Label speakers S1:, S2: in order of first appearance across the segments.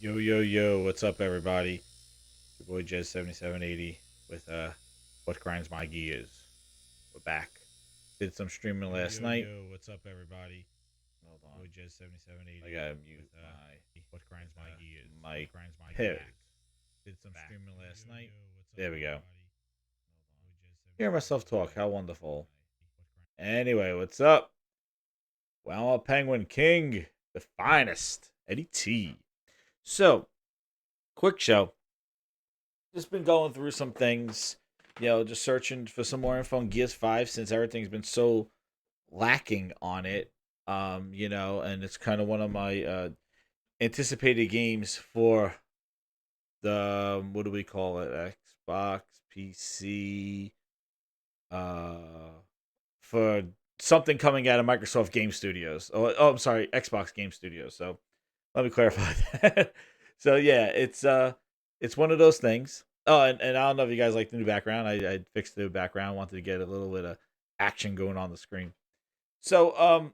S1: Yo, yo, yo, what's up, everybody? Your boy Jez7780 with What Grinds My Gears. We're back. Did some streaming last night.
S2: Yo, what's up, everybody?
S1: Hold on.
S2: Boy Jez7780
S1: I gotta mute
S2: with What Grinds My Gears.
S1: my
S2: What Grinds My
S1: here.
S2: Gears. Did some streaming last night.
S1: There we go.
S2: Boy
S1: Hear myself talk. How
S2: Jez7780
S1: wonderful.
S2: with
S1: Anyway, what's up? Well, Penguin King, the finest, Eddie T. So, quick show. Just been going through some things. Just searching for some more info on Gears 5 since everything's been so lacking on it. And it's kind of one of my anticipated games for the what do we call it? Xbox, PC, uh, for something coming out of Microsoft Game Studios. I'm sorry, Xbox Game Studios. So let me clarify that. So yeah, it's one of those things. Oh, and I don't know if you guys like the new background. I fixed the background. Wanted to get a little bit of action going on the screen. So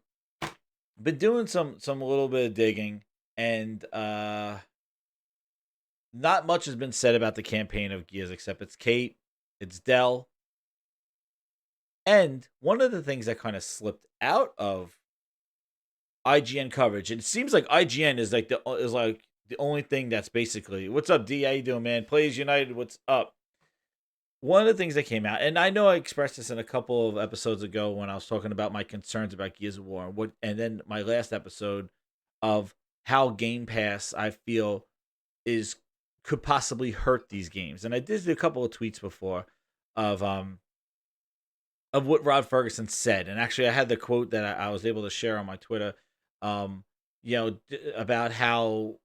S1: been doing some little bit of digging, and not much has been said about the campaign of Gears except it's Kate, it's Dell, and one of the things that kind of slipped out of IGN coverage. It seems like IGN is like the only thing that's basically what's up, D? How you doing, man? Players United, what's up? One of the things that came out, and I know I expressed this in a couple of episodes ago when I was talking about my concerns about Gears of War, and then my last episode of how Game Pass I feel is could possibly hurt these games. And I did a couple of tweets before of what Rod Ferguson said, and actually I had the quote that I was able to share on my Twitter. Um, about how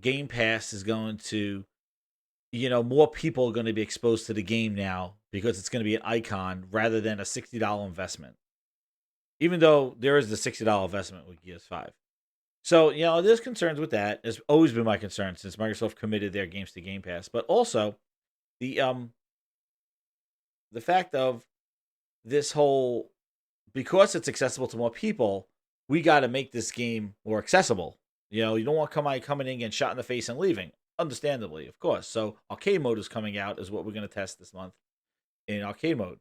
S1: Game Pass is going to, more people are going to be exposed to the game now because it's going to be an icon rather than a $60 investment. Even though there is the $60 investment with Gears 5. So, there's concerns with that. It's always been my concern since Microsoft committed their games to Game Pass. But also the the fact of this whole because it's accessible to more people, we got to make this game more accessible. You don't want somebody coming in, getting shot in the face, and leaving. Understandably, of course. So arcade mode is coming out, is what we're going to test this month in arcade mode.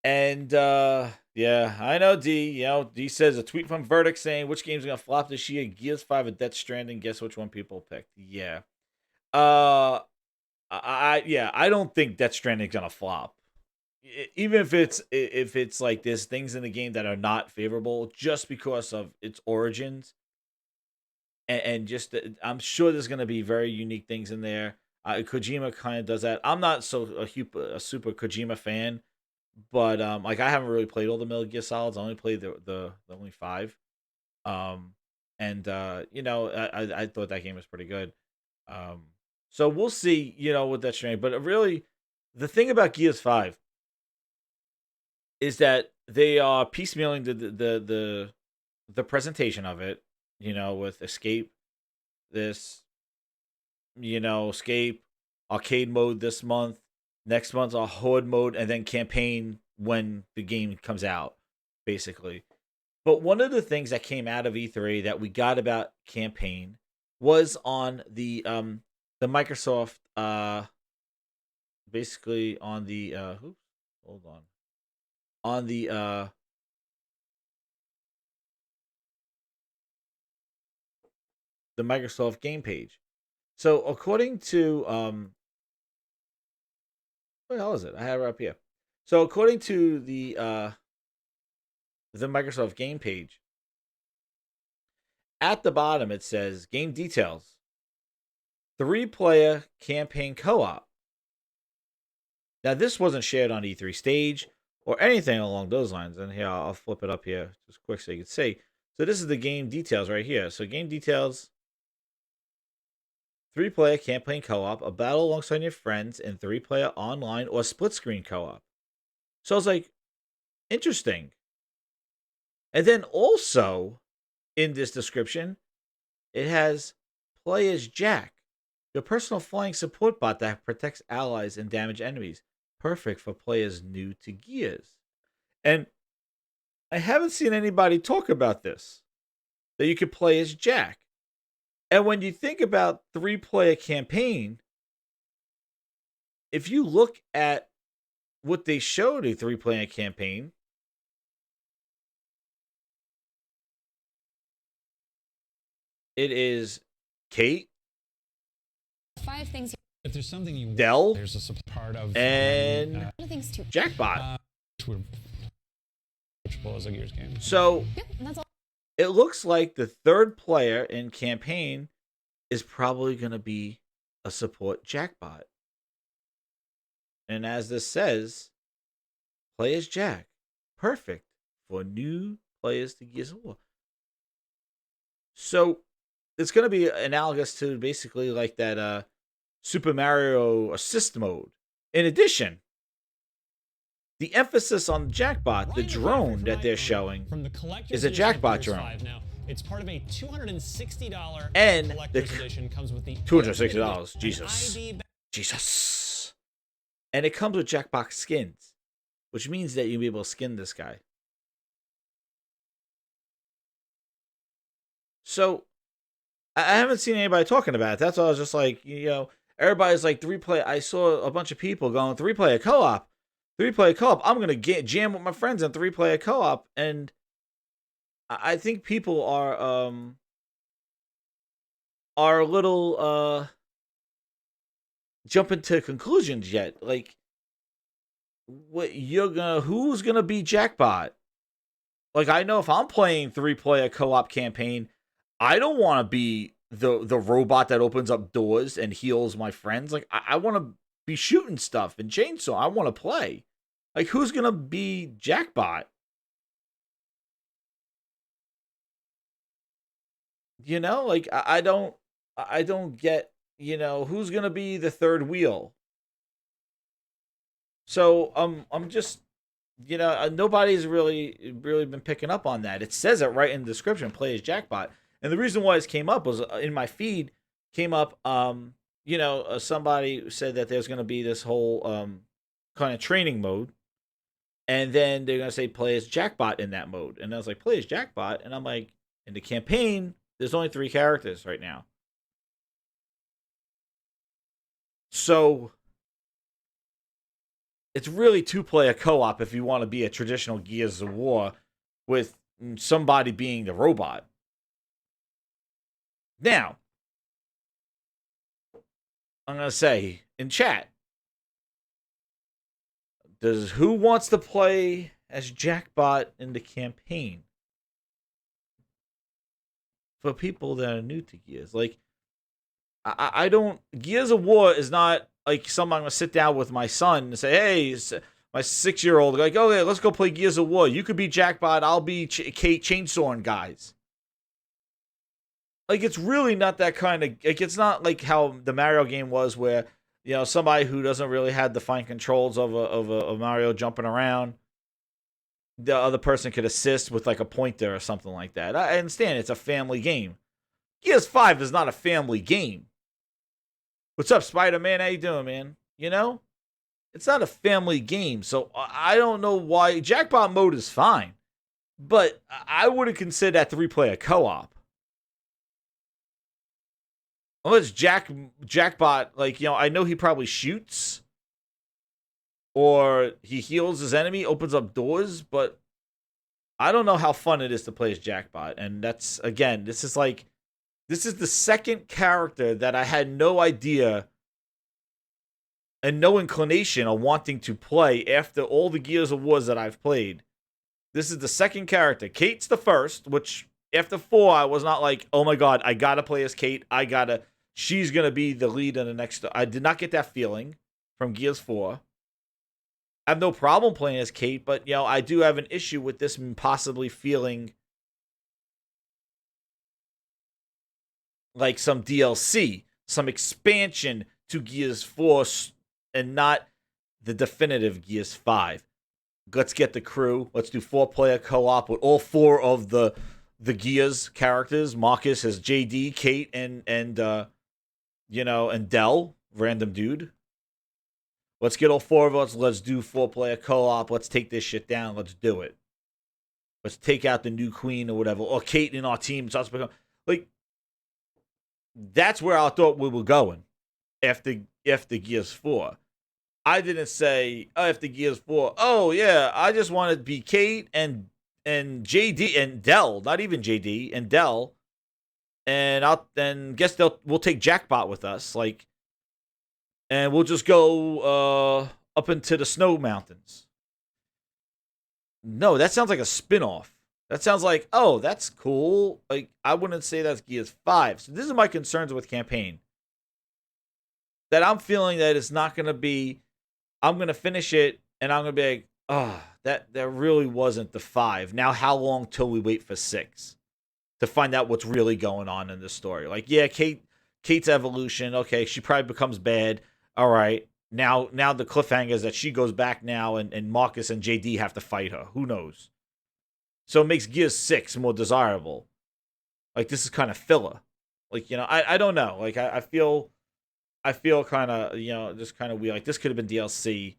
S1: And yeah, I know D. D says a tweet from Verdict saying which game's gonna flop this year: Gears 5 or Death Stranding. Guess which one people picked? Yeah. Uh, I don't think Death Stranding's gonna flop. Even if it's like there's things in the game that are not favorable just because of its origins, and just I'm sure there's gonna be very unique things in there. Kojima kind of does that. I'm not a super Kojima fan, but like I haven't really played all the Metal Gear Solids. I only played the only five. Um, and I thought that game was pretty good. Um, so we'll see. With that strain, but really, the thing about Gears 5 is that they are piecemealing the presentation of it. With Escape, this Escape arcade mode this month, next month's a horde mode, and then campaign when the game comes out, basically. But one of the things that came out of E3 that we got about campaign was on the Microsoft basically on the oops, hold on the Microsoft game page. So according to what the hell is it? I have it up here. So according to the Microsoft game page, at the bottom it says game details. 3-player campaign co-op. Now this wasn't shared on E3 stage or anything along those lines. And here I'll flip it up here just quick so you can see. So this is the game details right here. So game details 3-player campaign co-op, a battle alongside your friends, and 3-player online or split screen co-op. So I was like, interesting. And then also in this description, it has play as Jack, your personal flying support bot that protects allies and damage enemies. Perfect for players new to Gears. And I haven't seen anybody talk about this. That you could play as Jack. And when you think about 3-player campaign, if you look at what they showed a 3-player campaign, it is Kate,
S3: 5 things.
S4: If there's something you
S1: Dell,
S4: there's a part of
S1: and
S3: Things too.
S1: Jackbot.
S4: Which blows a Gears game.
S1: So
S3: Yep, and that's all.
S1: it looks like the 3rd player in campaign is probably going to be a support Jackbot. And as this says, play as Jack. Perfect for new players to Gears of War. So it's going to be analogous to basically like that Super Mario Assist mode. In addition, the emphasis on Jackbot, the drone that they're showing, is a Jackbot drone.
S5: Now. It's part of a $260
S1: and
S5: collector's edition. Comes with the
S1: $260. Jesus. And it comes with Jackbox skins, which means that you'll be able to skin this guy. So I haven't seen anybody talking about it. That's why I was just like, everybody's like 3-player. I saw a bunch of people going 3-player co-op. 3-player co-op. I'm gonna jam with my friends in 3-player co-op, and I think people are a little jumping to conclusions yet. Like, who's gonna be Jackbot? Like, I know if I'm playing 3-player co-op campaign, I don't want to be the robot that opens up doors and heals my friends. Like, I want to be shooting stuff and chainsaw. I want to play. Like, who's gonna be Jackbot? Like, I don't get, who's gonna be the 3rd wheel. So I'm just, nobody's really been picking up on that. It says it right in the description, play as Jackbot. And the reason why it came up was in my feed came up, somebody said that there's going to be this whole kind of training mode. And then they're going to say play as Jackbot in that mode. And I was like, play as Jackbot. And I'm like, in the campaign, there's only 3 characters right now. So it's really 2-player co-op if you want to be a traditional Gears of War with somebody being the robot. Now, I'm going to say in chat, who wants to play as Jackbot in the campaign? For people that are new to Gears. Like, I don't... Gears of War is not like something I'm going to sit down with my son and say, hey, my 6-year-old, like, okay, let's go play Gears of War. You could be Jackbot, I'll be Kate chainsawing guys. Like, it's really not that kind of... Like, it's not like how the Mario game was where, somebody who doesn't really have the fine controls of a Mario jumping around, the other person could assist with, like, a pointer or something like that. I understand it's a family game. Gears 5 is not a family game. What's up, Spider-Man? How you doing, man? It's not a family game, so I don't know why... Jackbot mode is fine, but I wouldn't consider that 3-player co-op. Unless Jackbot, like, I know he probably shoots or he heals his enemy, opens up doors, but I don't know how fun it is to play as Jackbot. And that's, again, this is the 2nd character that I had no idea and no inclination of wanting to play after all the Gears of Wars that I've played. This is the 2nd character. Kate's the 1st, which after 4, I was not like, oh my God, I gotta play as Kate. She's gonna be the lead in the next. I did not get that feeling from Gears 4. I have no problem playing as Kate, but, I do have an issue with this possibly feeling like some DLC, some expansion to Gears 4, and not the definitive Gears 5. Let's get the crew. Let's do 4-player co-op with all 4 of the Gears characters. Marcus as JD, Kate, and Dell, random dude. Let's get all 4 of us. Let's do 4-player co-op. Let's take this shit down. Let's do it. Let's take out the new queen or whatever. Or Kate in our team. Like, that's where I thought we were going after Gears 4. I didn't say after Gears 4. Oh yeah, I just want to be Kate and JD and Dell, not even JD and Dell, and I'll then guess we'll take Jackbot with us, like, and we'll just go up into the snow mountains. No, that sounds like a spin-off. That sounds like, oh, that's cool. Like, I wouldn't say that's Gears 5. So this is my concerns with campaign. That I'm feeling that it's not going to be, I'm going to finish it, and I'm going to be like, oh, that really wasn't the 5. Now how long till we wait for 6? To find out what's really going on in the story. Like, yeah, Kate's evolution, okay, she probably becomes bad. All right. Now the cliffhanger is that she goes back now, and Marcus and JD have to fight her. Who knows? So it makes Gears 6 more desirable. Like, this is kind of filler. Like, you know, I don't know. Like, I feel kind of, you know, just kind of weird. Like, this could have been DLC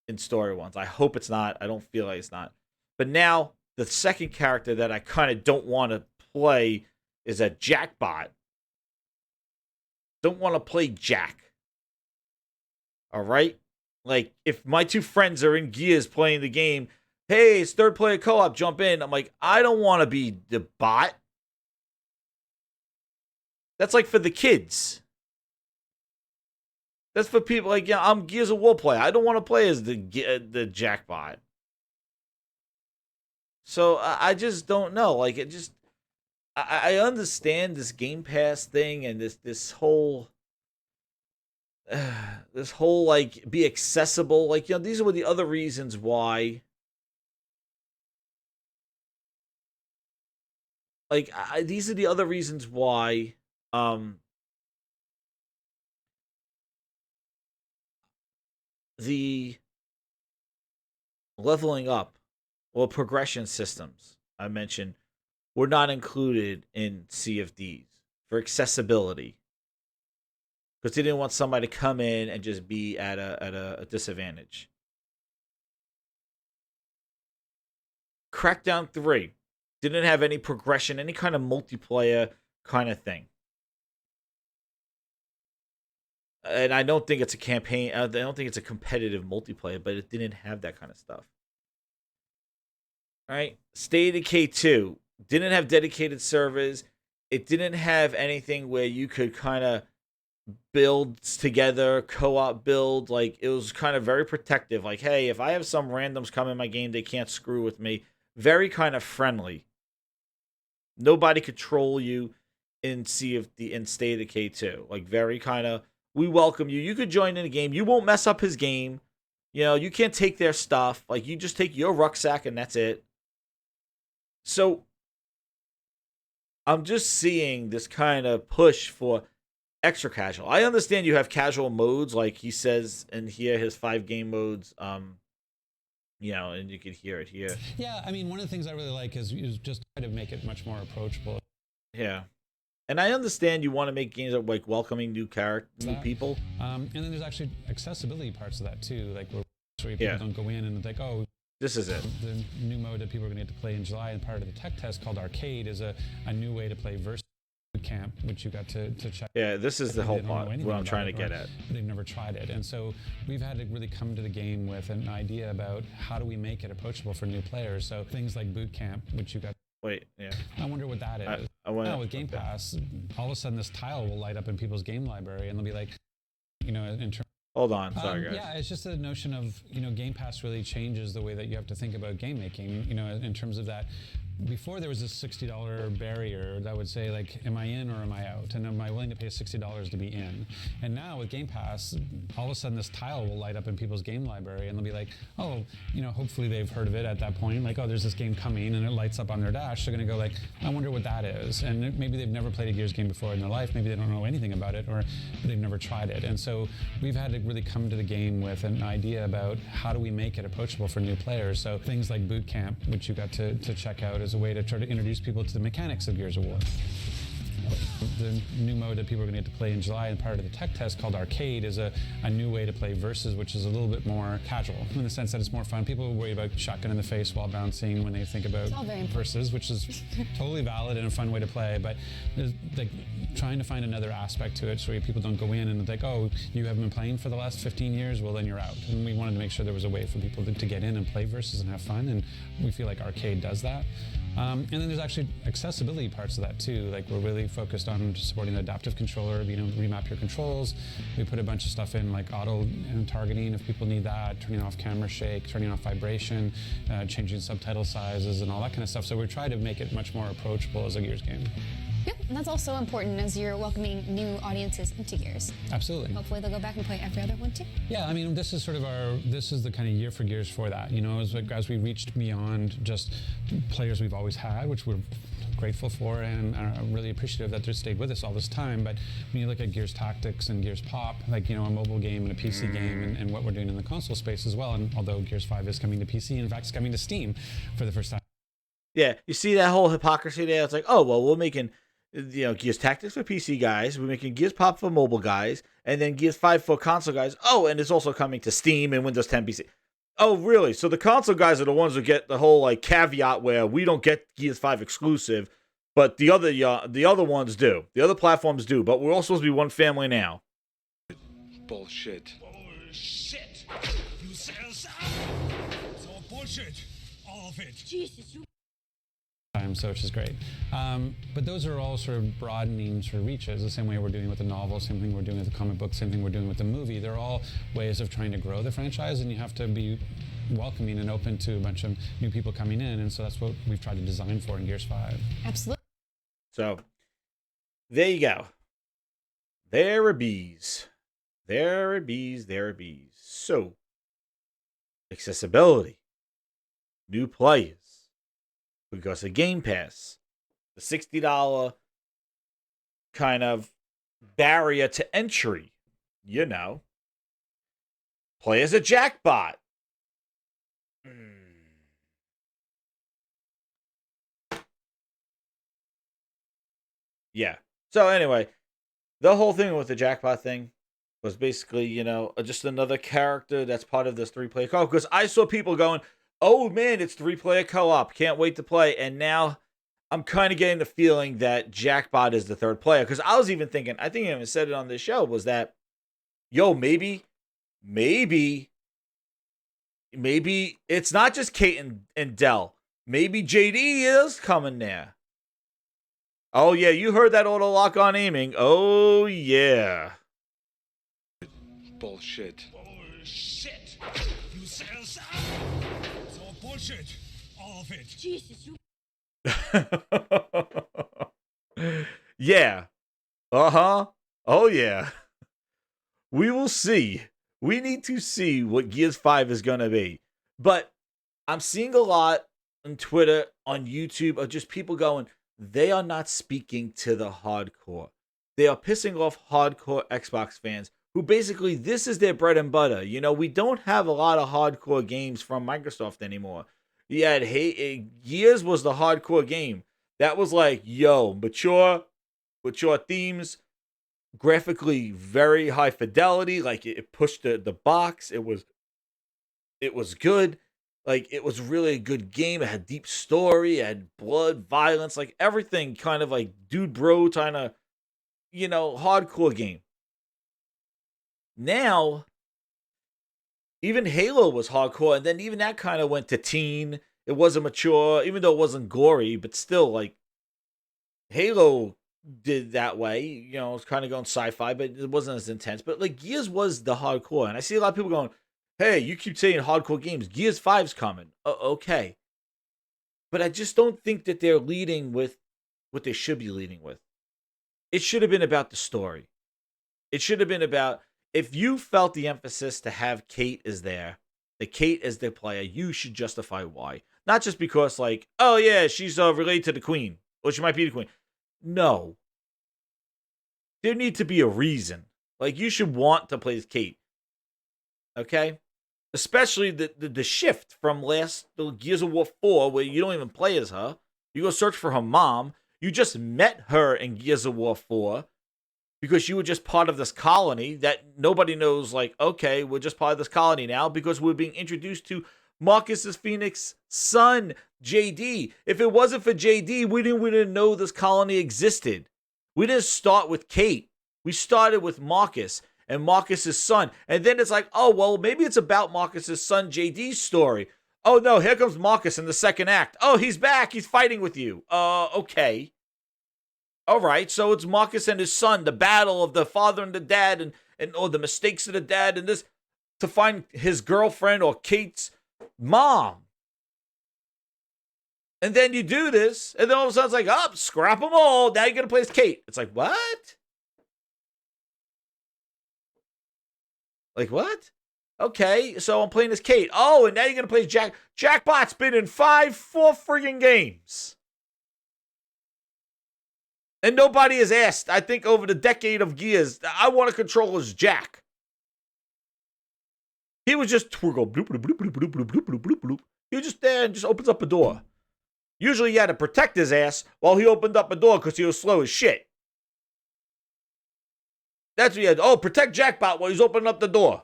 S1: in story ones. I hope it's not. I don't feel like it's not. But now, the second character that I kind of don't want to play is a Jackbot. Don't want to play Jack. All right? Like, if my two friends are in Gears playing the game, hey, it's third player co-op, jump in. I'm like, I don't want to be the bot. That's like for the kids. That's for people like, yeah, I'm Gears of War player. I don't want to play as the Jackbot. So I just don't know. Like, it just, I understand this Game Pass thing and this whole like be accessible. Like, you know, these were the other reasons why. Like, these are the other reasons why the leveling up or progression systems I mentioned were not included in CFDs for accessibility. Because they didn't want somebody to come in and just be at a disadvantage. Crackdown 3 didn't have any progression, any kind of multiplayer kind of thing. And I don't think it's a campaign. I don't think it's a competitive multiplayer, but it didn't have that kind of stuff. All right. State of Decay 2 didn't have dedicated servers. It didn't have anything where you could kind of build together, co-op build. Like, it was kind of very protective. Like, hey, if I have some randoms come in my game, they can't screw with me. Very kind of friendly. Nobody control you in State of Decay 2. Like, very kind of, we welcome you. You could join in the game. You won't mess up his game. You know, you can't take their stuff. Like, you just take your rucksack and that's it. So, I'm just seeing this kind of push for extra casual. I understand you have casual modes, like he says in here, his 5 game modes. You know, and you could hear it here.
S4: Yeah, I mean, one of the things I really like is just try to make it much more approachable.
S1: Yeah, and I understand you want to make games that like welcoming new people.
S4: And then there's actually accessibility parts of that too, like where people don't go in and it's like, oh,
S1: this is it.
S4: The new mode that people are going to get to play in July and part of the tech test called Arcade is a new way to play Versus Camp, which you got to check.
S1: Yeah, this is the whole part, what I'm trying to get at.
S4: They've never tried it. And so we've had to really come to the game with an idea about how do we make it approachable for new players. So things like Boot Camp, which you got.
S1: Wait, yeah.
S4: I wonder what that is. Now with Game Pass, all of a sudden this tile will light up in people's game library and they'll be like, you know, in terms.
S1: Hold on, sorry guys.
S4: Yeah, it's just a notion of, you know, Game Pass really changes the way that you have to think about game making, you know, in terms of that. Before there was this $60 barrier that would say, like, am I in or am I out? And am I willing to pay $60 to be in? And now with Game Pass, all of a sudden this tile will light up in people's game library and they'll be like, oh, you know, hopefully they've heard of it at that point. Like, oh, there's this game coming and it lights up on their dash. They're going to go like, I wonder what that is. And maybe they've never played a Gears game before in their life. Maybe they don't know anything about it or they've never tried it. And so we've had to really come to the game with an idea about how do we make it approachable for new players. So things like Boot Camp, which you got to check out as a way to try to introduce people to the mechanics of Gears of War. the new mode that people are going to get to play in July and part of the tech test called Arcade is a new way to play Versus, which is a little bit more casual in the sense that it's more fun. People worry about shotgun in the face while bouncing when they think about
S3: all very important.
S4: Versus, which is totally valid and a fun way to play, but there's like trying to find another aspect to it so people don't go in and like, oh, you haven't been playing for the last 15 years, well then you're out. And we wanted to make sure there was a way for people to get in and play Versus and have fun, and we feel like Arcade does that. And then there's actually accessibility parts of that too. Like we're really focused on supporting the adaptive controller, remap your controls. We put a bunch of stuff in like auto targeting if people need that, turning off camera shake, turning off vibration, changing subtitle sizes and all that kind of stuff. So we try to make it much more approachable as a Gears game.
S3: Yep, and that's also important as you're welcoming new audiences into Gears.
S4: Absolutely.
S3: Hopefully they'll go back and play every other one too.
S4: Yeah, I mean, this is the kind of year for Gears for that. As we reached beyond just players we've always had, which we're grateful for and are really appreciative that they've stayed with us all this time. But when you look at Gears Tactics and Gears Pop, like, a mobile game and a PC game and what we're doing in the console space as well. And although Gears 5 is coming to PC, in fact, it's coming to Steam for the first time.
S1: Yeah, you see that whole hypocrisy there? It's like, oh, well, we're making, Gears Tactics for PC guys, we're making Gears Pop for mobile guys, and then Gears 5 for console guys. Oh, and it's also coming to Steam and Windows 10 PC. Oh, really? So the console guys are the ones who get the whole caveat where we don't get Gears 5 exclusive, but the other ones do. The other platforms do, but we're all supposed to be one family now.
S6: Bullshit.
S7: Bullshit! You said so? It's all bullshit. All of it.
S3: Jesus, you...
S4: So which is great. But those are all sort of broadening sort of reaches, the same way we're doing with the novel, same thing we're doing with the comic book, same thing we're doing with the movie. They're all ways of trying to grow the franchise, and you have to be welcoming and open to a bunch of new people coming in, and so that's what we've tried to design for in Gears 5.
S3: Absolutely.
S1: So, there you go. There are bees. There are bees, there are bees. So, accessibility. New players. Because of Game Pass. The $60 kind of barrier to entry. Play as a jackbot. Yeah. So anyway, the whole thing with the jackpot thing was basically, just another character that's part of this 3-player co-op. Because I saw people going, oh man, it's 3-player co-op. Can't wait to play. And now I'm kind of getting the feeling that Jackbot is the third player. Because I was even thinking, I think I even said it on this show, was that, maybe it's not just Kate and Dell. Maybe JD is coming there. Oh yeah, you heard that auto lock on aiming. Oh yeah.
S6: Bullshit.
S7: Bullshit! You said so? It's all bullshit. All of it.
S3: Jesus, you...
S1: Yeah. Uh-huh. Oh yeah. We will see. We need to see what Gears 5 is going to be. But I'm seeing a lot on Twitter, on YouTube, of just people going, they are not speaking to the hardcore. They are pissing off hardcore Xbox fans who basically, this is their bread and butter. We don't have a lot of hardcore games from Microsoft anymore. Yeah, Gears was the hardcore game. That was like, mature themes, graphically very high fidelity. Like it pushed the box. It was good. Like it was really a good game. It had deep story. It had blood, violence, like everything kind of like dude bro kind of, hardcore game. Now, even Halo was hardcore, and then even that kind of went to teen. It wasn't mature, even though it wasn't gory, but still, like, Halo did that way. It was kind of going sci-fi, but it wasn't as intense. But, like, Gears was the hardcore, and I see a lot of people going, hey, you keep saying hardcore games. Gears 5's coming. Okay. But I just don't think that they're leading with what they should be leading with. It should have been about the story. It should have been about... If you felt the emphasis to have Kate as there, the Kate as the player, you should justify why. Not just because, like, oh yeah, she's related to the queen, or she might be the queen. No. There needs to be a reason. Like, you should want to play as Kate. Okay? Especially the shift from the Gears of War 4, where you don't even play as her. You go search for her mom. You just met her in Gears of War 4 because you were just part of this colony that nobody knows, like, okay, we're just part of this colony now because we're being introduced to Marcus's Phoenix son, JD. If it wasn't for JD, we didn't know this colony existed. We didn't start with Kate. We started with Marcus and Marcus's son. And then it's like, oh, well, maybe it's about Marcus's son, JD's story. Oh, no, here comes Marcus in the second act. Oh, he's back. He's fighting with you. Okay. All right, so it's Marcus and his son, the battle of the father and the dad, and the mistakes of the dad, and this, to find his girlfriend or Kate's mom. And then you do this, and then all of a sudden it's like, oh, scrap them all. Now you're going to play as Kate. It's like, what? Like, what? Okay, so I'm playing as Kate. Oh, and now you're going to play as Jack. Jackbot's been in 4 friggin' games. And nobody has asked, I think, over the decade of Gears, I want to control as Jack. He was just twirl, bloop, bloop, bloop, bloop, bloop, bloop, bloop, bloop, bloop. He was just there and just opens up a door. Usually you had to protect his ass while he opened up a door because he was slow as shit. That's what you had. Oh, protect Jackbot while he's opening up the door.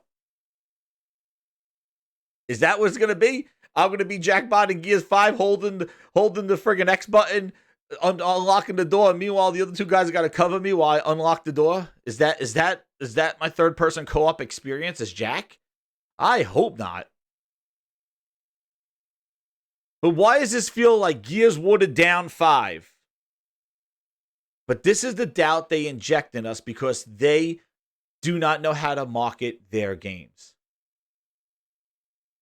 S1: Is that what it's going to be? I'm going to be Jackbot in Gears 5 holding the friggin' X button, unlocking the door, and meanwhile the other two guys got to cover me while I unlock the door? Is that my third person co-op experience as Jack? I hope not. But why does this feel like Gears watered down 5? But this is the doubt they inject in us because they do not know how to market their games.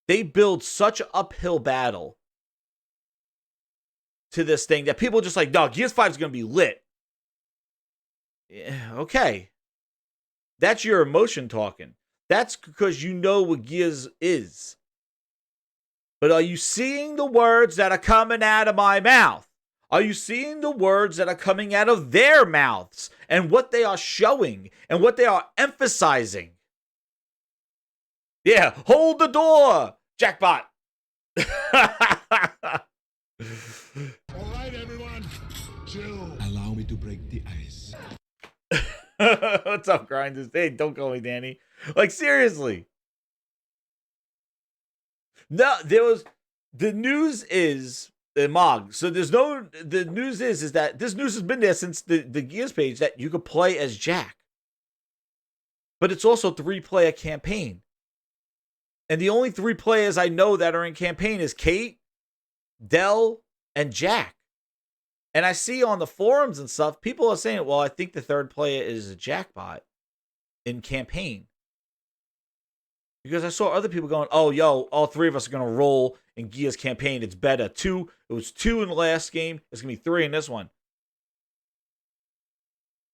S1: They build such an uphill battle to this thing that people are just like, no, Gears 5 is going to be lit. Yeah, okay. That's your emotion talking. That's because you know what Gears is. But are you seeing the words that are coming out of my mouth? Are you seeing the words that are coming out of their mouths and what they are showing and what they are emphasizing? Yeah, hold the door, Jackbot.
S7: All right, everyone, chill.
S6: Allow me to break the ice.
S1: What's up, grinders? Hey, don't call me Danny. Like, seriously. No, the news is Mog. So the news is that this news has been there since the Gears page that you could play as Jack. But it's also 3-player campaign. And the only 3 players I know that are in campaign is Kate, Dell, and Jack. And I see on the forums and stuff, people are saying, well, I think the 3rd player is a Jackbot in campaign. Because I saw other people going, oh, yo, all 3 of us are going to roll in Gears campaign. It's better. 2. It was 2 in the last game. It's going to be 3 in this one.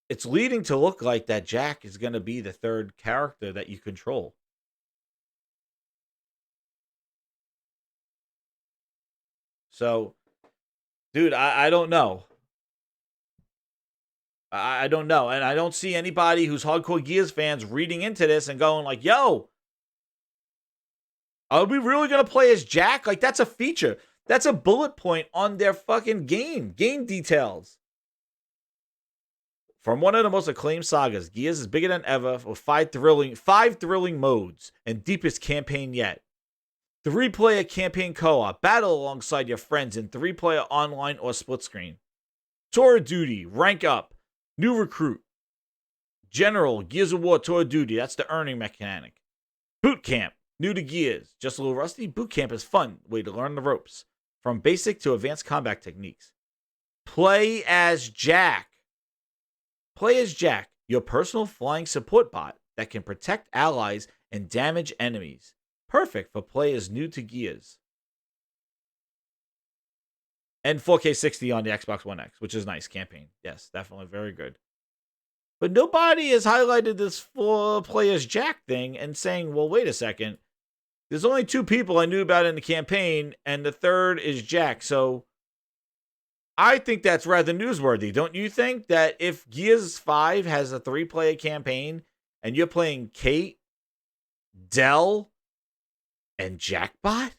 S1: It's leading to look like that Jack is going to be the 3rd character that you control. So, dude, I don't know. I don't know. And I don't see anybody who's hardcore Gears fans reading into this and going like, yo, are we really going to play as Jack? Like, that's a feature. That's a bullet point on their fucking game details. From one of the most acclaimed sagas, Gears is bigger than ever with 5 thrilling modes and deepest campaign yet. 3-player campaign co-op, battle alongside your friends in 3-player online or split screen. Tour of Duty, rank up, new recruit. General, Gears of War Tour of Duty, that's the earning mechanic. Boot Camp, new to Gears, just a little rusty. Boot Camp is fun way to learn the ropes, from basic to advanced combat techniques. Play as Jack. Play as Jack, your personal flying support bot that can protect allies and damage enemies. Perfect for players new to Gears. And 4K 60 on the Xbox One X, which is nice. Campaign. Yes, definitely very good. But nobody has highlighted this 4 players Jack thing and saying, well, wait a second. There's only 2 people I knew about in the campaign, and the 3rd is Jack. So I think that's rather newsworthy. Don't you think that if Gears 5 has a 3-player campaign and you're playing Kate, Dell, and Jackbot?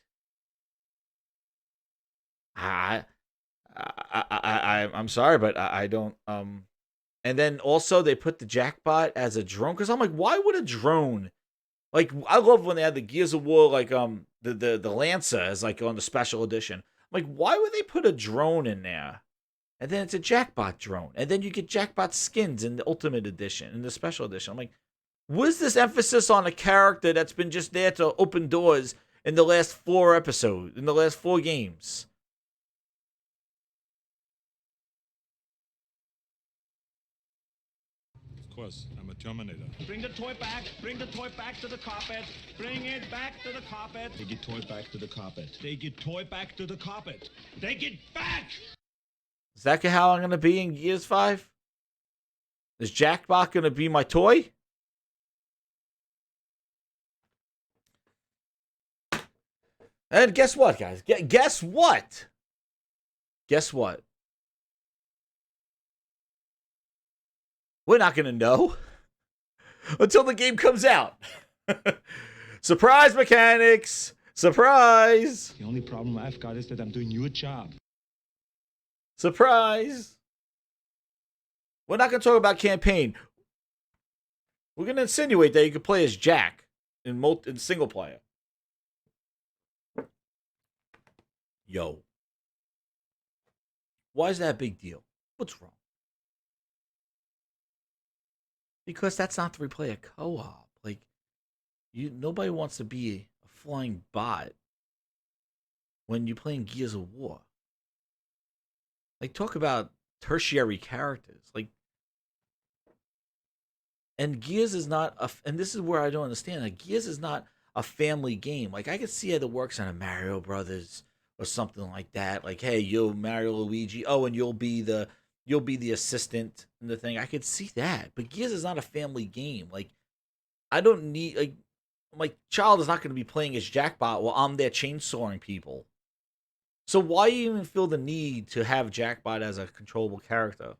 S1: I I'm sorry, but I don't. And then also they put the Jackbot as a drone because I'm like, why would a drone? Like, I love when they had the Gears of War, like the Lancer as like on the special edition. I'm like, why would they put a drone in there? And then it's a Jackbot drone, and then you get Jackbot skins in the Ultimate Edition, in the Special Edition. I'm like, what is this emphasis on a character that's been just there to open doors in the last 4 episodes, in the last 4 games?
S6: Of course, I'm a Terminator.
S7: Bring the toy back. Bring the toy back to the carpet. Bring it back to the carpet.
S6: Take your toy back to the carpet.
S7: Take your toy back to the carpet. Take it back!
S1: Is that how I'm going to be in Gears 5? Is Jackbot going to be my toy? And guess what, guys? Guess what? Guess what? We're not going to know until the game comes out. Surprise, mechanics! Surprise!
S6: The only problem I've got is that I'm doing your job.
S1: Surprise! We're not going to talk about campaign. We're going to insinuate that you can play as Jack in single player. Yo. Why is that a big deal? What's wrong? Because that's not 3-player co-op. Like, nobody wants to be a flying bot when you're playing Gears of War. Like, talk about tertiary characters. Like, and Gears is not and this is where I don't understand. Like, Gears is not a family game. Like, I could see how it works on a Mario Brothers or something like that. Like, hey, you'll Mario Luigi. Oh, and you'll be the assistant in the thing. I could see that. But Gears is not a family game. Like, I don't need, like, my child is not going to be playing as Jackbot while I'm there chainsawing people. So why even feel the need to have Jackbot as a controllable character?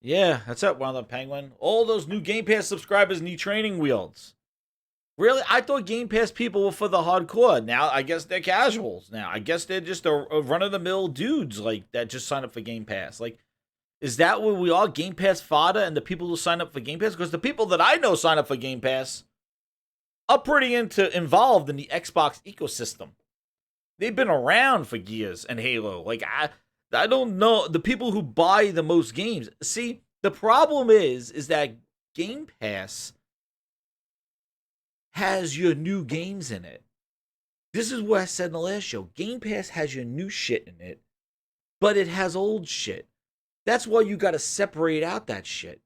S1: Yeah, that's it, Wound Up Penguin. All those new Game Pass subscribers need training wheels. Really? I thought Game Pass people were for the hardcore. Now, I guess they're casuals. Now, I guess they're just a run-of-the-mill dudes like that just sign up for Game Pass. Like, is that what we are? Game Pass fodder and the people who sign up for Game Pass? Because the people that I know sign up for Game Pass are pretty involved in the Xbox ecosystem. They've been around for Gears and Halo. Like, I don't know. The people who buy the most games. See, the problem is that Game Pass has your new games in it. This is what I said in the last show. Game Pass has your new shit in it, but it has old shit. That's why you got to separate out that shit.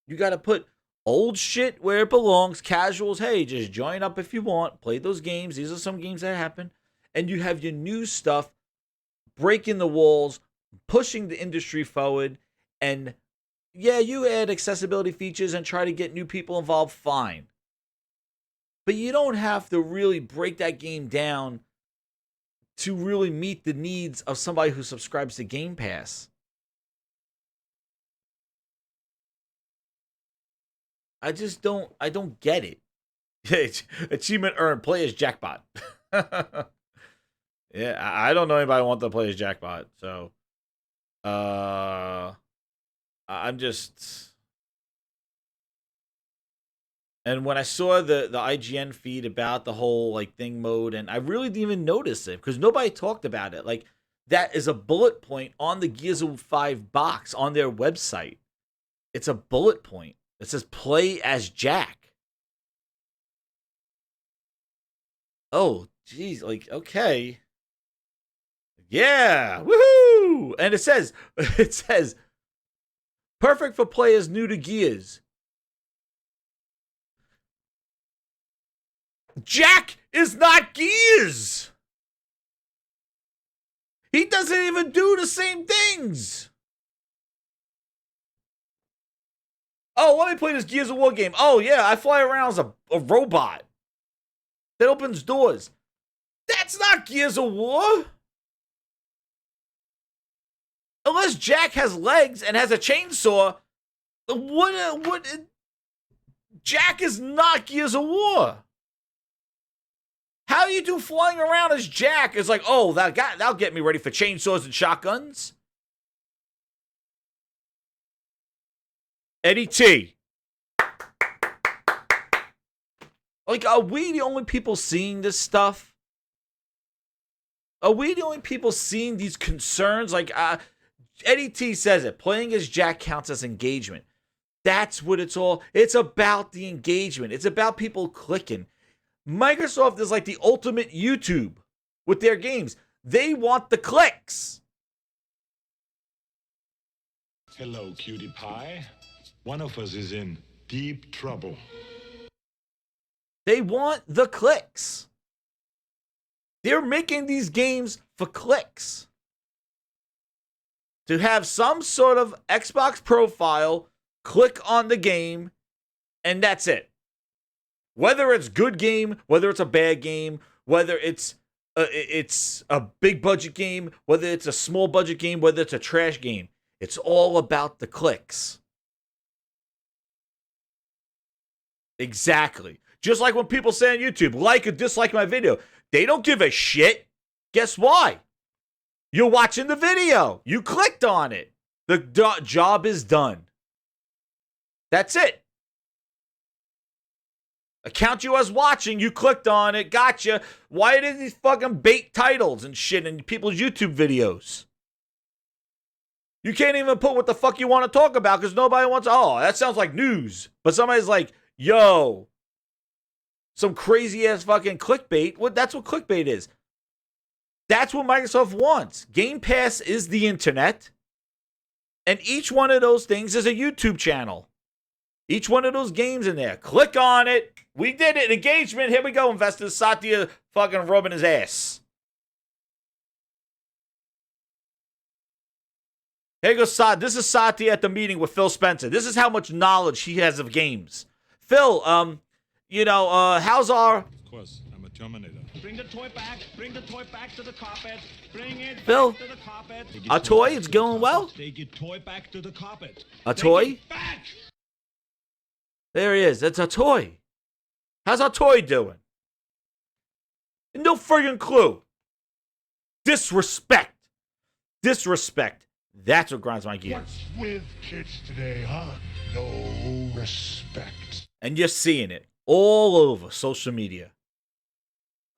S1: You got to put old shit where it belongs. Casuals, hey, just join up if you want. Play those games. These are some games that happen. And you have your new stuff breaking the walls, pushing the industry forward. And yeah, you add accessibility features and try to get new people involved, fine. But you don't have to really break that game down to really meet the needs of somebody who subscribes to Game Pass. I don't get it. Achievement earned, play as Jackbot. Yeah, I don't know anybody who wants to play as Jackbot, so I'm just. And when I saw the IGN feed about the whole like thing mode, and I really didn't even notice it because nobody talked about it. Like, that is a bullet point on the Gears of 5 box on their website. It's a bullet point. It says play as Jack. Oh, geez, like, okay. Yeah, woohoo! And it says perfect for players new to Gears. Jack is not Gears. He doesn't even do the same things. Oh, let me play this Gears of War game. Oh, yeah, I fly around as a robot that opens doors. That's not Gears of War. Unless Jack has legs and has a chainsaw, what? Jack is not Gears of War. How you do flying around as Jack is like, oh, that'll get me ready for chainsaws and shotguns. Eddie T. Like, are we the only people seeing this stuff? Are we the only people seeing these concerns? Like, Eddie T says it. Playing as Jack counts as engagement. That's what it's about the engagement. It's about people clicking. Microsoft is like the ultimate YouTube with their games. They want the clicks.
S6: Hello, cutie pie. One of us is in deep trouble.
S1: They want the clicks. They're making these games for clicks. To have some sort of Xbox profile, click on the game, and that's it. Whether it's good game, whether it's a bad game, whether it's a big budget game, whether it's a small budget game, whether it's a trash game, it's all about the clicks. Exactly. Just like when people say on YouTube, like or dislike my video. They don't give a shit. Guess why? You're watching the video. You clicked on it. The job is done. That's it. I count you as watching. You clicked on it. Gotcha. Why are these fucking bait titles and shit in people's YouTube videos? You can't even put what the fuck you want to talk about because nobody wants, oh, that sounds like news. But somebody's like, yo, some crazy ass fucking clickbait. That's what clickbait is. That's what Microsoft wants. Game Pass is the internet. And each one of those things is a YouTube channel. Each one of those games in there. Click on it. We did it. Engagement. Here we go, investors. Satya fucking rubbing his ass. Here goes Satya. This is Satya at the meeting with Phil Spencer. This is how much knowledge he has of games. Phil, how's our...
S6: Of course, I'm a Terminator.
S7: Bring the toy back. Bring the toy back to the carpet. Bring it
S1: Phil,
S7: back to the carpet.
S1: a toy? It's going well?
S6: Take your toy back to the carpet.
S1: A toy?
S7: Back!
S1: There he is. It's a toy. How's our toy doing? No friggin' clue. Disrespect. Disrespect. That's what grinds my gears.
S8: What's with kids today, huh? No respect.
S1: And you're seeing it all over social media.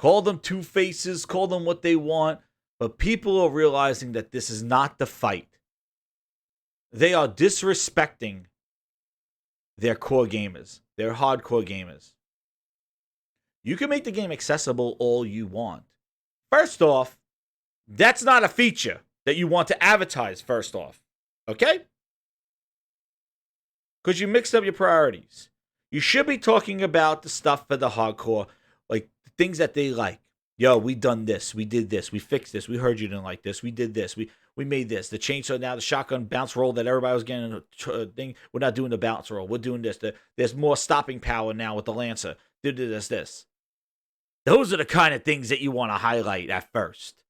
S1: Call them two faces, call them what they want, but people are realizing that this is not the fight. They are disrespecting their core gamers, their hardcore gamers. You can make the game accessible all you want. First off, that's not a feature that you want to advertise first off. Okay? Because you mixed up your priorities. You should be talking about the stuff for the hardcore, like the things that they like. Yo, we done this. We did this. We fixed this. We heard you didn't like this. We did this. We made this. The chainsaw now, the shotgun bounce roll that everybody was getting a thing. We're not doing the bounce roll. We're doing this. There's more stopping power now with the Lancer. This. Those are the kind of things that you want to highlight at first.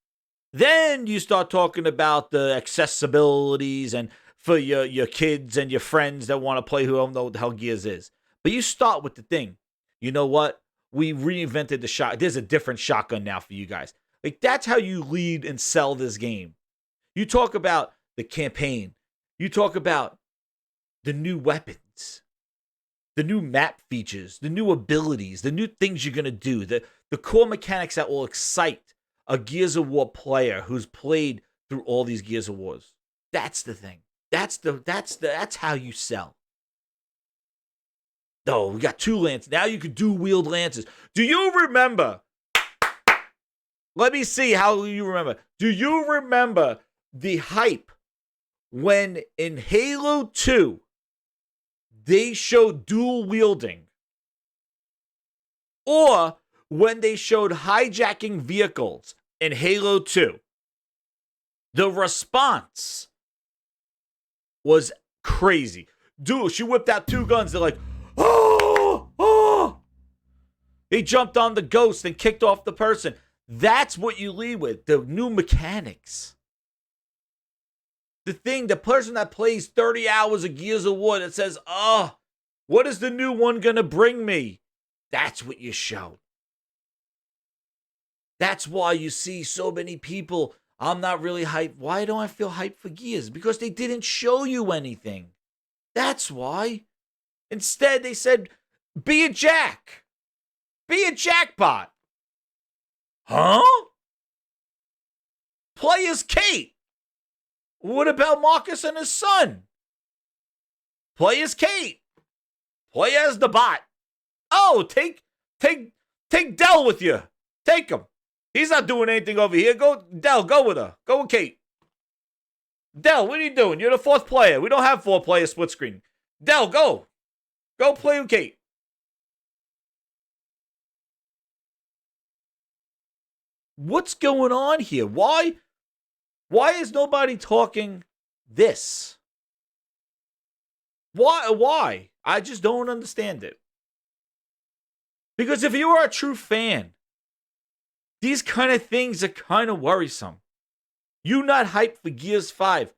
S1: Then you start talking about the accessibilities and for your kids and your friends that want to play who don't know what the hell Gears is. But you start with the thing. You know what? We reinvented the shot. There's a different shotgun now for you guys. Like, that's how you lead and sell this game. You talk about the campaign. You talk about the new weapons, the new map features, the new abilities, the new things you're going to do, the core mechanics that will excite a Gears of War player who's played through all these Gears of Wars. That's the thing. That's how you sell. Oh, we got two lances. Now you can dual-wield lances. Do you remember? Let me see how you remember. Do you remember the hype when in Halo 2 they showed dual wielding? Or when they showed hijacking vehicles in Halo 2? The response was crazy. Dude, she whipped out two guns. They're like, oh. He jumped on the ghost and kicked off the person. That's what you lead with. The new mechanics. The person that plays 30 hours of Gears of War that says, what is the new one going to bring me? That's what you show. That's why you see so many people. I'm not really hyped. Why don't I feel hyped for Gears? Because they didn't show you anything. That's why. Instead, they said, be a jack. Be a jackpot. Huh? Play as Kate. What about Marcus and his son? Play as Kate. Play as the bot. Oh, take Dell with you. Take him. He's not doing anything over here. Go, Dell, go with her. Go with Kate. Dell, what are you doing? You're the fourth player. We don't have 4-player split screen. Dell, go. Go play with Kate. What's going on here? Why is nobody talking this? Why? I just don't understand it. Because if you are a true fan, these kind of things are kind of worrisome. You not hyped for Gears 5.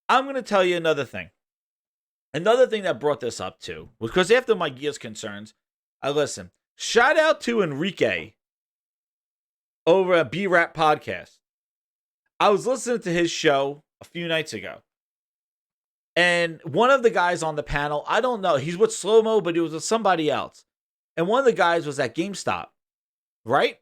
S1: I'm going to tell you another thing. Another thing that brought this up too was because after my Gears concerns, I listened. Shout out to Enrique over at B-Rap Podcast. I was listening to his show a few nights ago. And one of the guys on the panel, I don't know, he's with Slow Mo, but he was with somebody else. And one of the guys was at GameStop, right?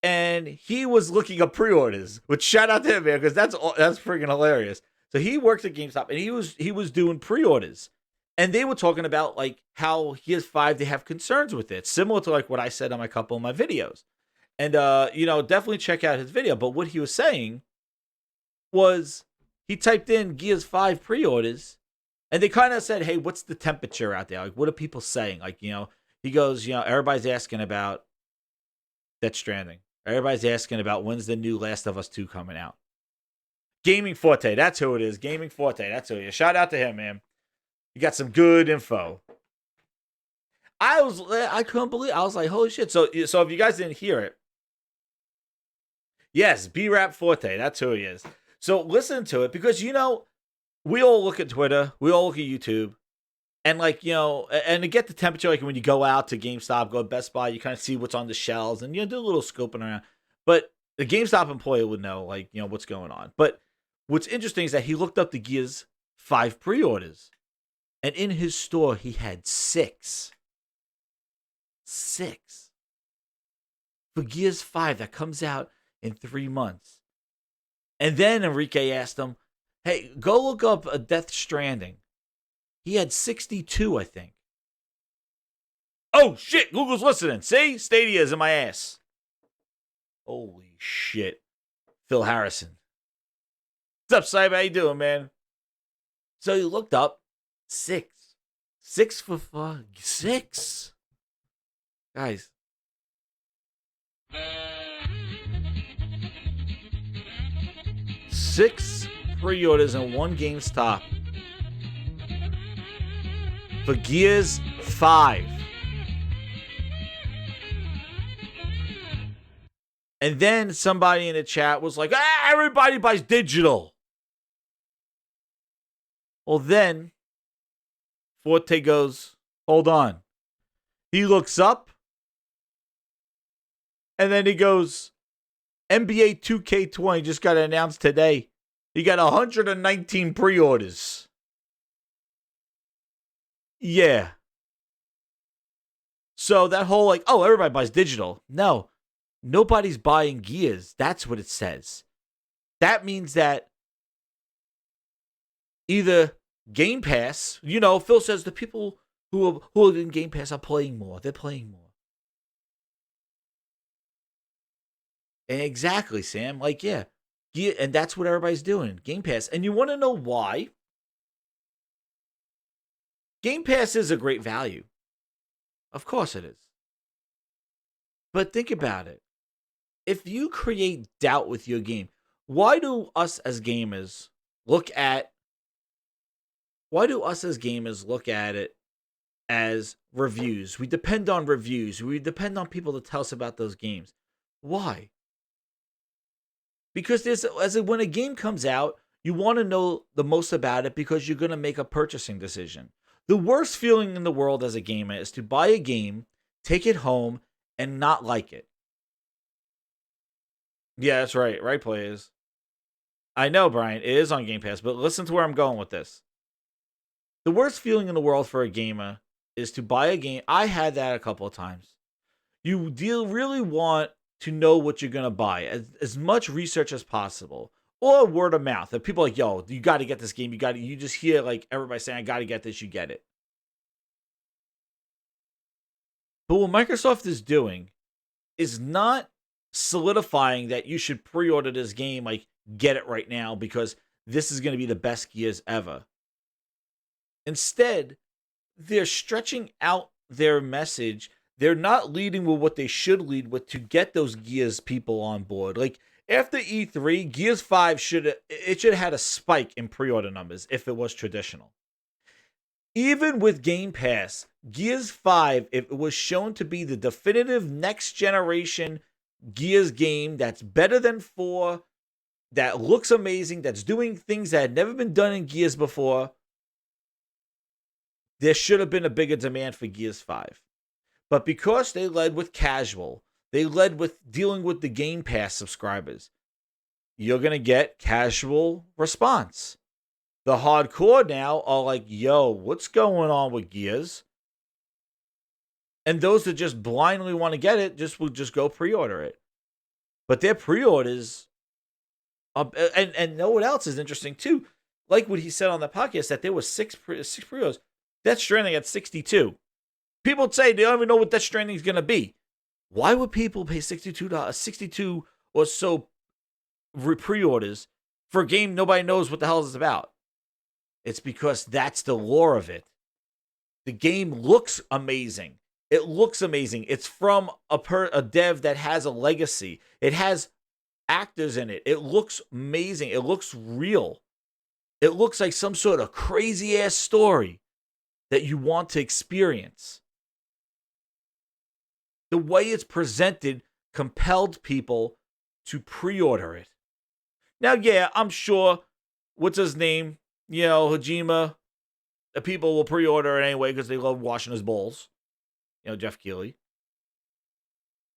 S1: And he was looking up pre-orders, which shout out to him, man, because that's freaking hilarious. So he worked at GameStop, and he was doing pre-orders. And they were talking about, like, how Gears 5, they have concerns with it, similar to, like, what I said on a couple of my videos. And, definitely check out his video. But what he was saying was he typed in Gears 5 pre-orders, and they kind of said, hey, what's the temperature out there? Like, what are people saying? Like, he goes, everybody's asking about Death Stranding. Everybody's asking about when's the new Last of Us 2 coming out. Gaming Forte, that's who it is. Gaming Forte, that's who it is. Shout out to him, man. You got some good info. I couldn't believe. I was like, holy shit. So if you guys didn't hear it, yes, B-Rap Forte, that's who he is. So listen to it because we all look at Twitter, we all look at YouTube, and and to get the temperature, like when you go out to GameStop, go to Best Buy, you kind of see what's on the shelves and do a little scoping around. But the GameStop employee would know, what's going on. But what's interesting is that he looked up the Gears 5 pre-orders, and in his store he had 6 for Gears 5 that comes out in 3 months. And then Enrique asked him, hey, go look up a Death Stranding. He had 62, I think. Oh, shit. Google's listening. See? Stadia's in my ass. Holy shit. Phil Harrison. What's up, Cyber? How you doing, man? So he looked up 6. 6 for fun. 6. Guys. Six pre-orders in one GameStop for Gears 5. And then somebody in the chat was like, everybody buys digital. Well, then Forte goes, hold on. He looks up, and then he goes, NBA 2K20 just got announced today. He got 119 pre-orders. Yeah. So that whole everybody buys digital. No, nobody's buying Gears. That's what it says. That means that either Game Pass, Phil says the people who are in Game Pass are playing more. They're playing more. Exactly, Sam. Yeah. And that's what everybody's doing. Game Pass. And you want to know why? Game Pass is a great value. Of course it is. But think about it. If you create doubt with your game, why do us as gamers look at it as reviews? We depend on reviews. We depend on people to tell us about those games. Why? Because when a game comes out, you want to know the most about it because you're going to make a purchasing decision. The worst feeling in the world as a gamer is to buy a game, take it home, and not like it. Yeah, that's right. Right players. I know, Brian. It is on Game Pass, but listen to where I'm going with this. The worst feeling in the world for a gamer is to buy a game. I had that a couple of times. You really want to know what you're going to buy, as much research as possible, or word of mouth. If people are like, yo, you got to get this game. You just hear like everybody saying, I got to get this, you get it. But what Microsoft is doing is not solidifying that you should pre-order this game, like get it right now because this is going to be the best Gears ever. Instead, they're stretching out their message. They're not leading with what they should lead with to get those Gears people on board. Like after E3, Gears 5 should have had a spike in pre-order numbers if it was traditional. Even with Game Pass, Gears 5, if it was shown to be the definitive next generation Gears game that's better than 4, that looks amazing, that's doing things that had never been done in Gears before, there should have been a bigger demand for Gears 5. But because they led with casual, they led with dealing with the Game Pass subscribers, you're going to get casual response. The hardcore now are like, yo, what's going on with Gears? And those that just blindly want to get it will just go pre-order it. But their pre-orders, and know what else is interesting too? Like what he said on the podcast, that there was six pre-orders. Death Stranding at 62. People would say they don't even know what Death Stranding is going to be. Why would people pay $62, 62 or so pre-orders for a game nobody knows what the hell it's about? It's because that's the lore of it. The game looks amazing. It looks amazing. It's from a dev that has a legacy. It has actors in it. It looks amazing. It looks real. It looks like some sort of crazy ass story that you want to experience. The way it's presented compelled people to pre-order it. Now, yeah, I'm sure, what's his name? Hajima, the people will pre-order it anyway because they love washing his balls. Jeff Keighley.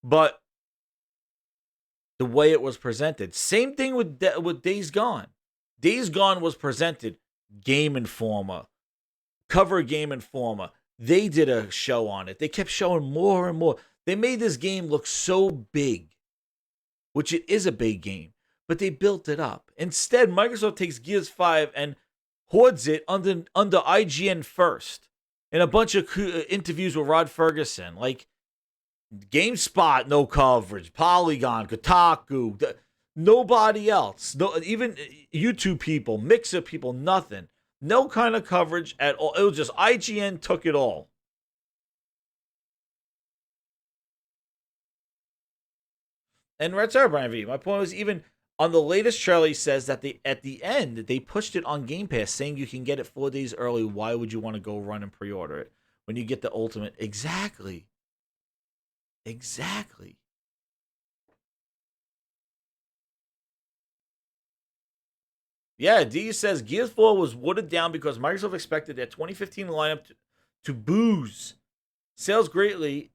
S1: But the way it was presented, same thing with Days Gone. Days Gone was presented Game Informer, cover Game Informer. They did a show on it. They kept showing more and more. They made this game look so big, which it is a big game, but they built it up. Instead, Microsoft takes Gears 5 and hoards it under IGN first in a bunch of interviews with Rod Ferguson. Like GameSpot, no coverage. Polygon, Kotaku, nobody else. No, even YouTube people, Mixer people, nothing. No kind of coverage at all. It was just IGN took it all. And Red Star Brian V. My point was, even on the latest trailer, he says that at the end they pushed it on Game Pass, saying you can get it 4 days early. Why would you want to go run and pre-order it when you get the ultimate? Exactly. Yeah, D says Gears 4 was watered down because Microsoft expected their 2015 lineup to booze sales greatly.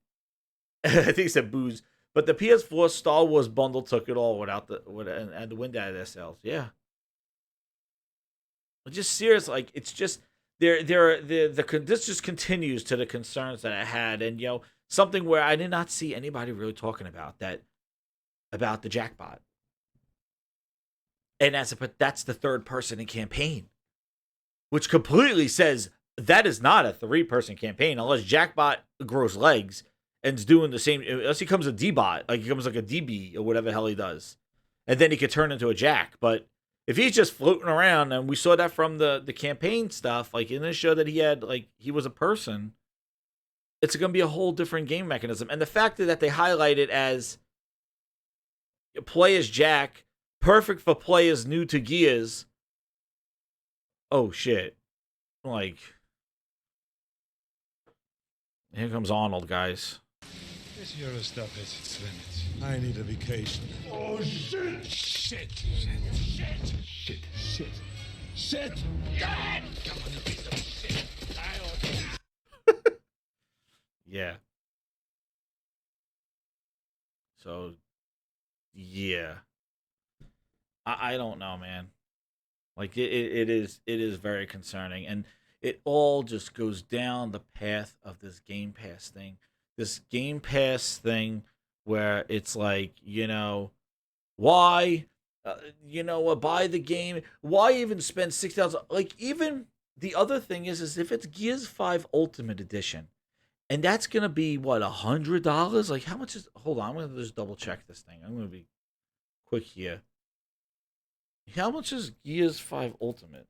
S1: I think he said booze. But the PS4 Star Wars bundle took it all and the wind out of their sales. Yeah. It's just serious. Like, it's just this just continues to the concerns that I had, and something where I did not see anybody really talking about the jackpot. And that's the third person in campaign, which completely says that is not a 3-person campaign unless Jackbot grows legs and is doing the same. Unless he becomes a D-bot, like he becomes like a DB or whatever the hell he does, and then he could turn into a Jack. But if he's just floating around, and we saw that from the campaign stuff, like in this show that he was a person, it's going to be a whole different game mechanism. And the fact that they highlight it as play as Jack, perfect for players new to Gears. Oh shit! Like, here comes Arnold, guys.
S8: This Euro stuff has its limits. I need a vacation. Oh, shit! Shit! Shit! Shit! Shit! Shit! Shit! God! Come on, you piece of shit!
S1: Yeah. So, yeah. I don't know, man. Like it is very concerning, and it all just goes down the path of this Game Pass thing. This Game Pass thing where it's like, why, buy the game? Why even spend $6,000? Like, even the other thing is if it's Gears 5 Ultimate Edition, and that's gonna be what, $100? Like, how much is? Hold on, I'm gonna just double check this thing. I'm gonna be quick here. How much is Gears 5 Ultimate?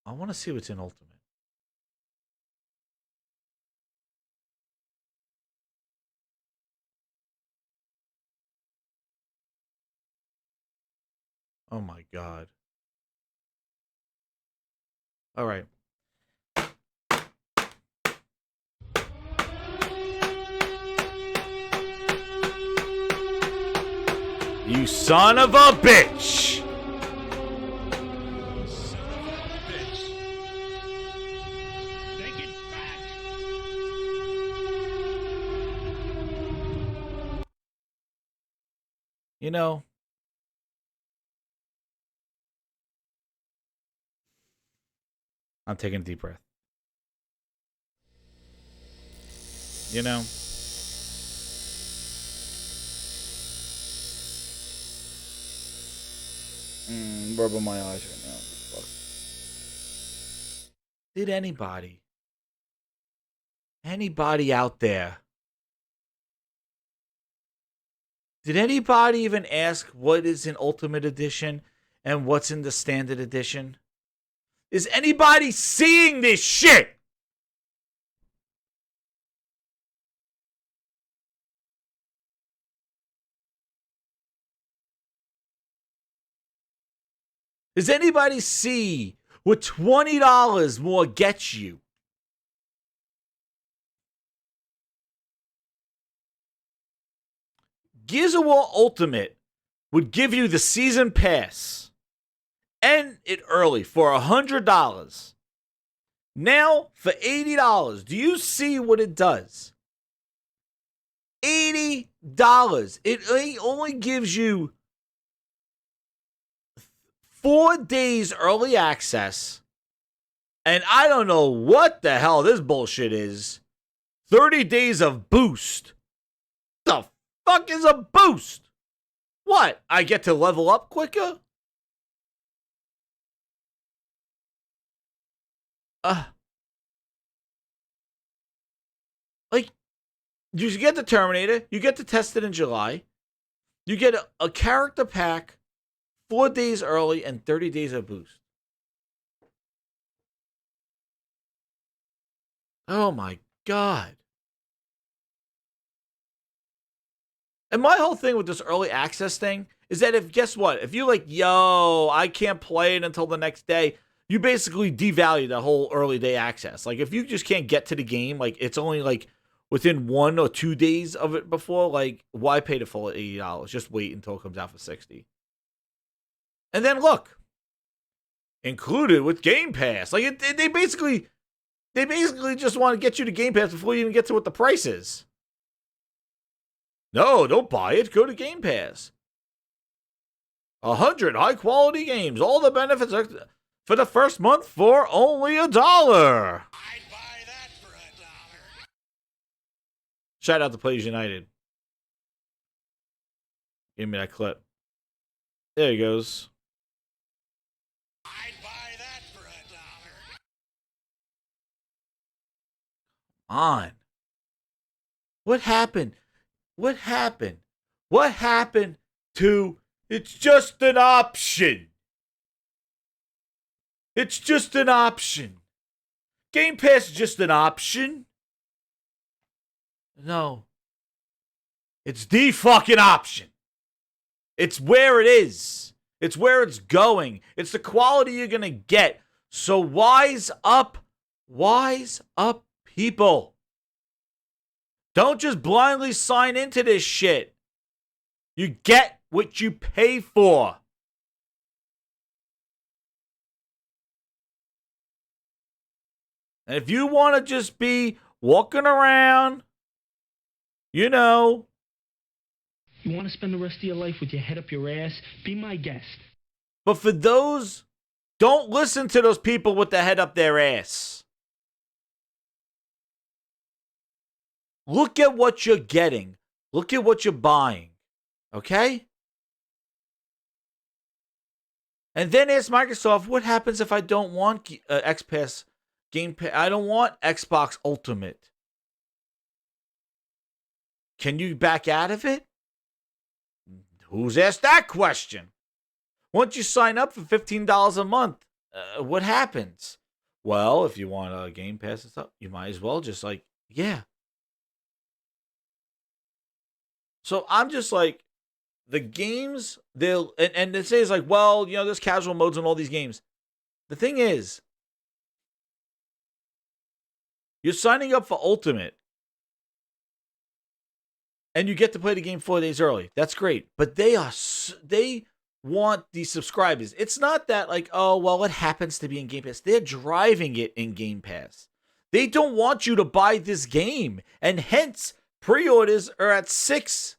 S1: I want to see what's in Ultimate. Oh my god. All right. You son of a bitch!
S7: Take it back!
S1: You know, I'm taking a deep breath. You know, rubbing my eyes right now. Fuck. Did anybody out there, did anybody even ask what is in Ultimate Edition and what's in the Standard Edition? Is anybody seeing this shit? Does anybody see what $20 more gets you? Gears of War Ultimate would give you the season pass and it early for $100. Now for $80. Do you see what it does? $80. It only gives you 4 days early access. And I don't know what the hell this bullshit is. 30 days of boost. The fuck is a boost? What? I get to level up quicker? Like, you get the Terminator, you get to test it in July, you get a character pack 4 days early and 30 days of boost. Oh my god. And my whole thing with this early access thing is that guess what? If you're like, yo, I can't play it until the next day, you basically devalue the whole early day access. Like, if you just can't get to the game, like, it's only like within 1 or 2 days of it before, like, why pay the full $80? Just wait until it comes out for $60. And then look, included with Game Pass. Like, they basically just want to get you to Game Pass before you even get to what the price is. No, don't buy it. Go to Game Pass. 100 high-quality games. All the benefits are for the first month for only $1.
S7: I'd buy that for $1.
S1: Shout out to Players United. Give me that clip. There he goes.
S7: I'd buy that for $1.
S1: On. What happened? What happened? What happened to it's just an option? It's just an option. Game Pass is just an option. No. It's the fucking option. It's where it is. It's where it's going. It's the quality you're going to get. So wise up. Wise up, people. Don't just blindly sign into this shit. You get what you pay for. And if you want to just be walking around, you know.
S9: You want to spend the rest of your life with your head up your ass? Be my guest.
S1: But for those, don't listen to those people with the head up their ass. Look at what you're getting. Look at what you're buying. Okay? And then ask Microsoft, what happens if I don't want X-Pass Game Pass? I don't want Xbox Ultimate. Can you back out of it? Who's asked that question? Once you sign up for $15 a month, what happens? Well, if you want a Game Pass and stuff, you might as well just like, yeah. So I'm just like, the games, they'll, and it says like, well, you know, there's casual modes in all these games. The thing is, you're signing up for Ultimate, and you get to play the game 4 days early. That's great. But they want these subscribers. It's not that like, oh, well, it happens to be in Game Pass. They're driving it in Game Pass. They don't want you to buy this game. And hence, pre-orders are at 6.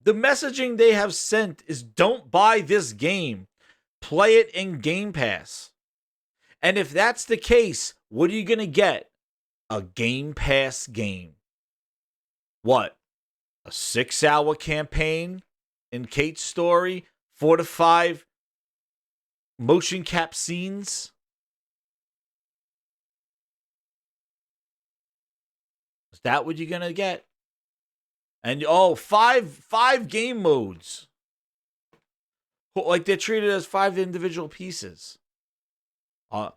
S1: The messaging they have sent is don't buy this game. Play it in Game Pass. And if that's the case, what are you going to get? A Game Pass game. What? A 6-hour campaign in Kate's story? 4 to 5 motion cap scenes? Is that what you're going to get? And five game modes. Like they're treated as 5 individual pieces. Are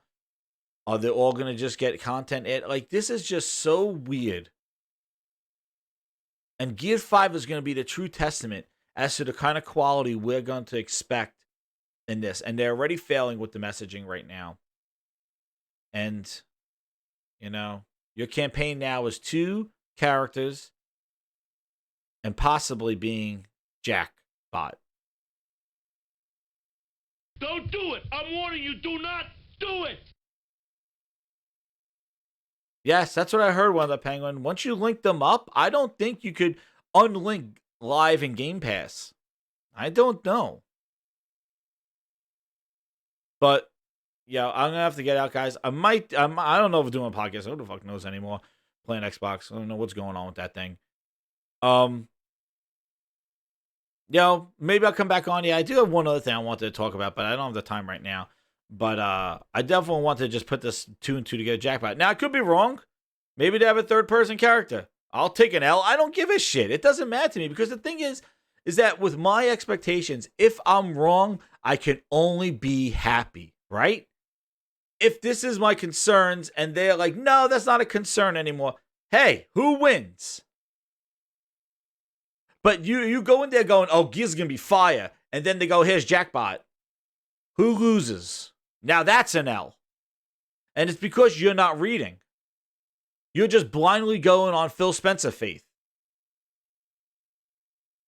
S1: they all going to just get content? Like, this is just so weird. And Gear 5 is going to be the true testament as to the kind of quality we're going to expect in this. And they're already failing with the messaging right now. And, you know, your campaign now is 2 characters and possibly being Jackbot.
S7: Don't do it! I'm warning you, do not do it!
S1: Yes, that's what I heard, One of the Penguin. Once you link them up, I don't think you could unlink live in Game Pass. I don't know. But, yeah, I'm going to have to get out, guys. I don't know if we're doing a podcast. Who the fuck knows anymore? Playing Xbox. I don't know what's going on with that thing. You know, maybe I'll come back on. Yeah, I do have one other thing I wanted to talk about, but I don't have the time right now. But I definitely want to just put this 2 and 2 together, Jackpot. Now, I could be wrong. Maybe they have a third-person character. I'll take an L. I don't give a shit. It doesn't matter to me because the thing is that with my expectations, if I'm wrong, I can only be happy, right? If this is my concerns and they're like, no, that's not a concern anymore. Hey, who wins? But you go in there going, oh, Gears is going to be fire. And then they go, here's Jackbot. Who loses? Now that's an L. And it's because you're not reading. You're just blindly going on Phil Spencer faith.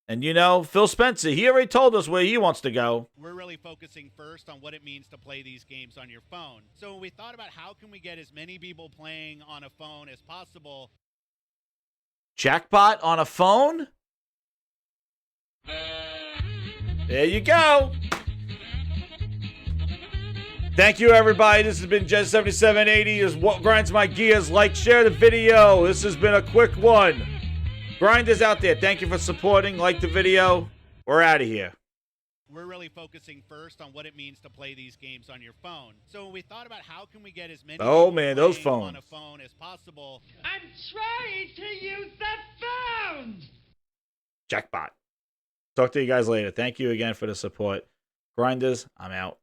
S1: And you know, Phil Spencer, he already told us where he wants to go.
S10: We're really focusing first on what it means to play these games on your phone. So when we thought about how can we get as many people playing on a phone as possible.
S1: Jackbot on a phone? There you go. Thank you, everybody. This has been Jez7780. Is what grinds my gears. Like, share the video. This has been a quick one. Grinders out there, thank you for supporting. Like the video. We're out of here.
S10: We're really focusing first on what it means to play these games on your phone. So when we thought about how can we get as many people
S1: man, those
S10: playing
S1: phones
S10: on a phone as possible.
S7: I'm trying to use the phone!
S1: Jackbot. Talk to you guys later. Thank you again for the support. Grinders, I'm out.